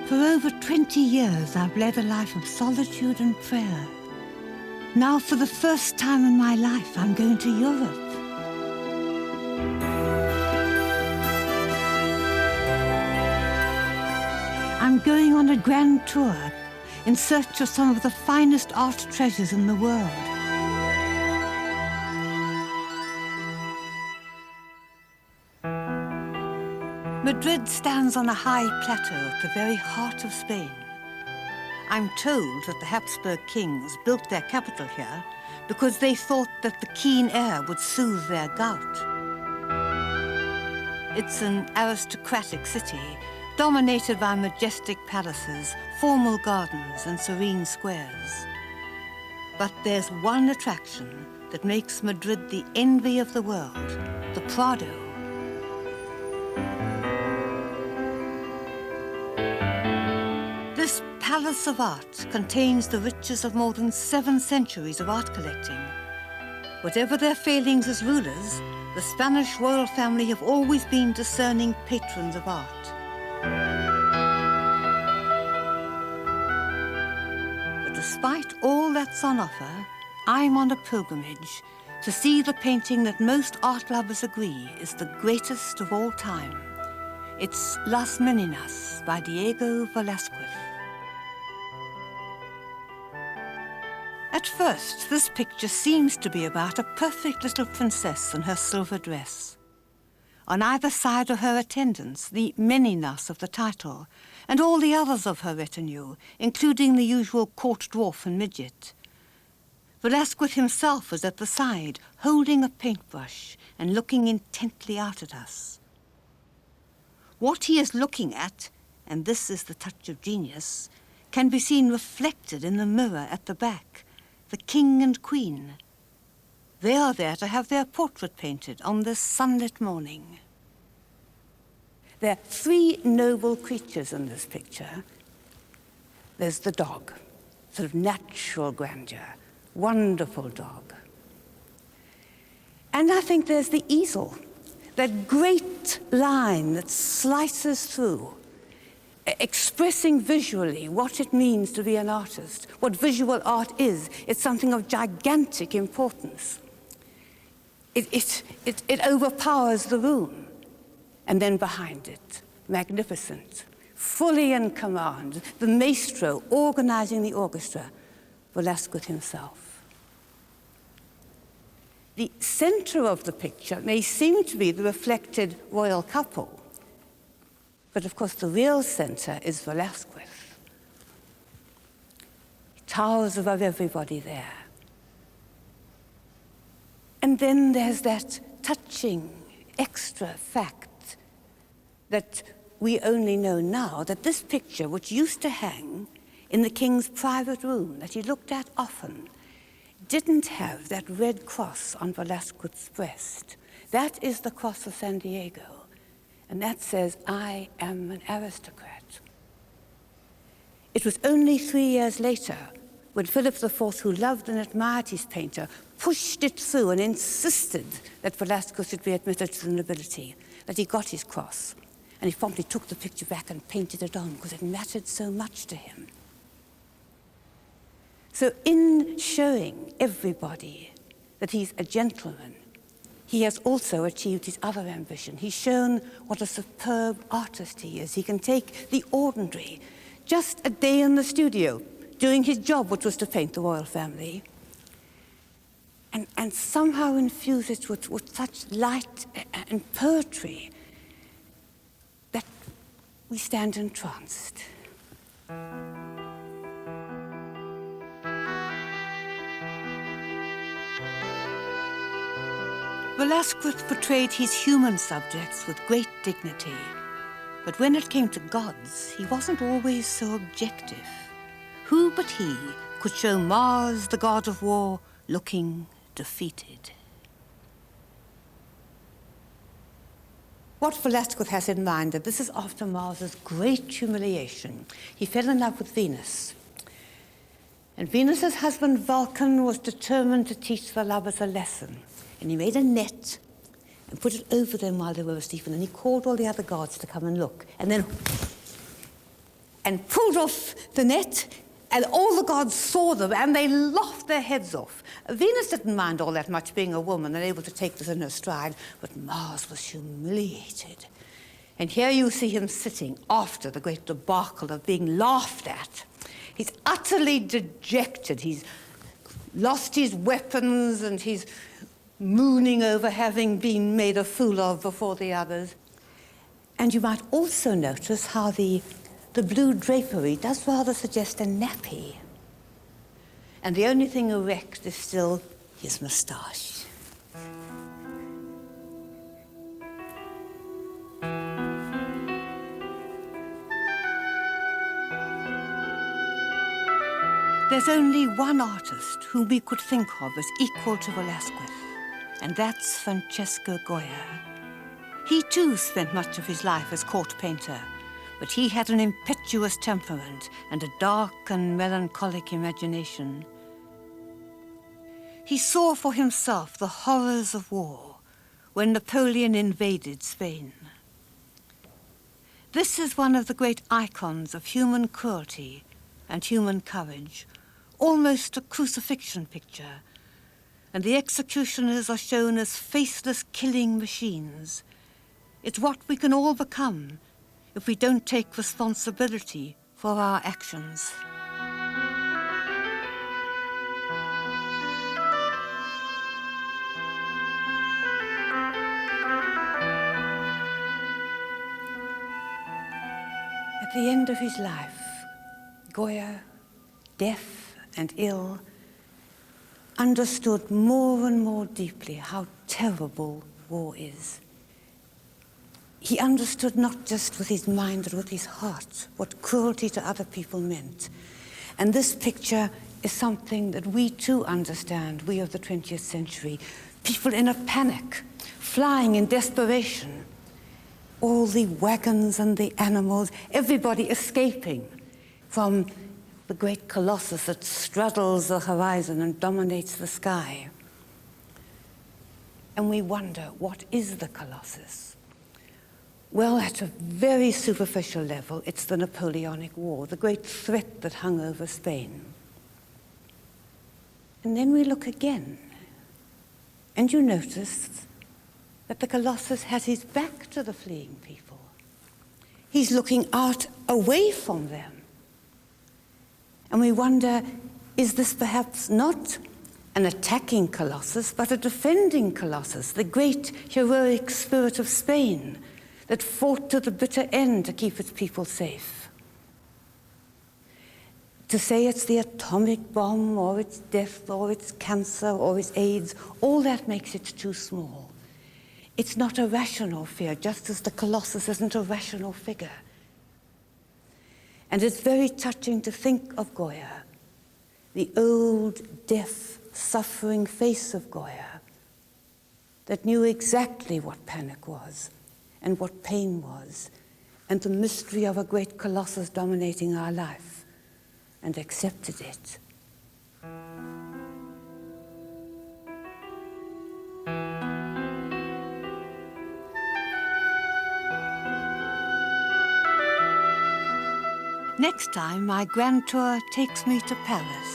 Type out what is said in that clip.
For over 20 years, I've led a life of solitude and prayer. Now, for the first time in my life, I'm going to Europe. I'm going on a grand tour in search of some of the finest art treasures in the world. Madrid stands on a high plateau at the very heart of Spain. I'm told that the Hapsburg kings built their capital here because they thought that the keen air would soothe their gout. It's an aristocratic city dominated by majestic palaces, formal gardens, and serene squares. But there's one attraction that makes Madrid the envy of the world, the Prado. This palace of art contains the riches of more than 7 centuries of art collecting. Whatever their failings as rulers, the Spanish royal family have always been discerning patrons of art. But despite all that's on offer, I'm on a pilgrimage to see the painting that most art lovers agree is the greatest of all time. It's Las Meninas by Diego Velázquez. At first, this picture seems to be about a perfect little princess in her silver dress. On either side are her attendants, the Meninas of the title, and all the others of her retinue, including the usual court dwarf and midget. Velázquez himself is at the side, holding a paintbrush and looking intently out at us. What he is looking at, and this is the touch of genius, can be seen reflected in the mirror at the back, the king and queen. They are there to have their portrait painted on this sunlit morning. There are 3 noble creatures in this picture. There's the dog, sort of natural grandeur, wonderful dog. And I think there's the easel, that great line that slices through, expressing visually what it means to be an artist, what visual art is. It's something of gigantic importance. It overpowers the room. And then behind it, magnificent, fully in command, the maestro organizing the orchestra, Velázquez himself. The center of the picture may seem to be the reflected royal couple, but of course the real center is Velázquez. He towers above everybody there. And then there's that touching extra fact that we only know now, that this picture, which used to hang in the king's private room that he looked at often, didn't have that red cross on Velázquez's breast. That is the cross of San Diego, and that says, "I am an aristocrat." It was only 3 years later when Philip IV, who loved and admired his painter, pushed it through and insisted that Velázquez should be admitted to the nobility, that he got his cross. And he promptly took the picture back and painted it on because it mattered so much to him. So in showing everybody that he's a gentleman, he has also achieved his other ambition. He's shown what a superb artist he is. He can take the ordinary, just a day in the studio, doing his job, which was to paint the royal family, and somehow infuse it with such light and poetry that we stand entranced. Velázquez portrayed his human subjects with great dignity, but when it came to gods, he wasn't always so objective. Who but he could show Mars, the god of war, looking defeated? What Velázquez has in mind, that this is after Mars's great humiliation. He fell in love with Venus. And Venus's husband Vulcan was determined to teach the lovers a lesson. And he made a net and put it over them while they were asleep. And then he called all the other gods to come and look. And then and pulled off the net, and all the gods saw them, and they laughed their heads off. Venus didn't mind all that much being a woman and able to take this in her stride, but Mars was humiliated. And here you see him sitting after the great debacle of being laughed at. He's utterly dejected. He's lost his weapons and he's mooning over having been made a fool of before the others. And you might also notice how the blue drapery does rather suggest a nappy. And the only thing erect is still his moustache. There's only one artist whom we could think of as equal to Velázquez, and that's Francesco Goya. He too spent much of his life as court painter, but he had an impetuous temperament and a dark and melancholic imagination. He saw for himself the horrors of war when Napoleon invaded Spain. This is one of the great icons of human cruelty and human courage, almost a crucifixion picture, and the executioners are shown as faceless killing machines. It's what we can all become if we don't take responsibility for our actions. At the end of his life, Goya, deaf and ill, understood more and more deeply how terrible war is. He understood not just with his mind but with his heart what cruelty to other people meant. And this picture is something that we too understand, we of the 20th century. People in a panic, flying in desperation. All the wagons and the animals, everybody escaping from the great colossus that straddles the horizon and dominates the sky. And we wonder, what is the colossus? Well, at a very superficial level, it's the Napoleonic War, the great threat that hung over Spain. And then we look again, and you notice that the colossus has his back to the fleeing people. He's looking out away from them. And we wonder, is this perhaps not an attacking colossus, but a defending colossus, the great heroic spirit of Spain that fought to the bitter end to keep its people safe? To say it's the atomic bomb, or it's death, or it's cancer, or it's AIDS, all that makes it too small. It's not a rational fear, just as the colossus isn't a rational figure. And it's very touching to think of Goya, the old, deaf, suffering face of Goya that knew exactly what panic was and what pain was and the mystery of a great colossus dominating our life, and accepted it. Next time, my grand tour takes me to Paris.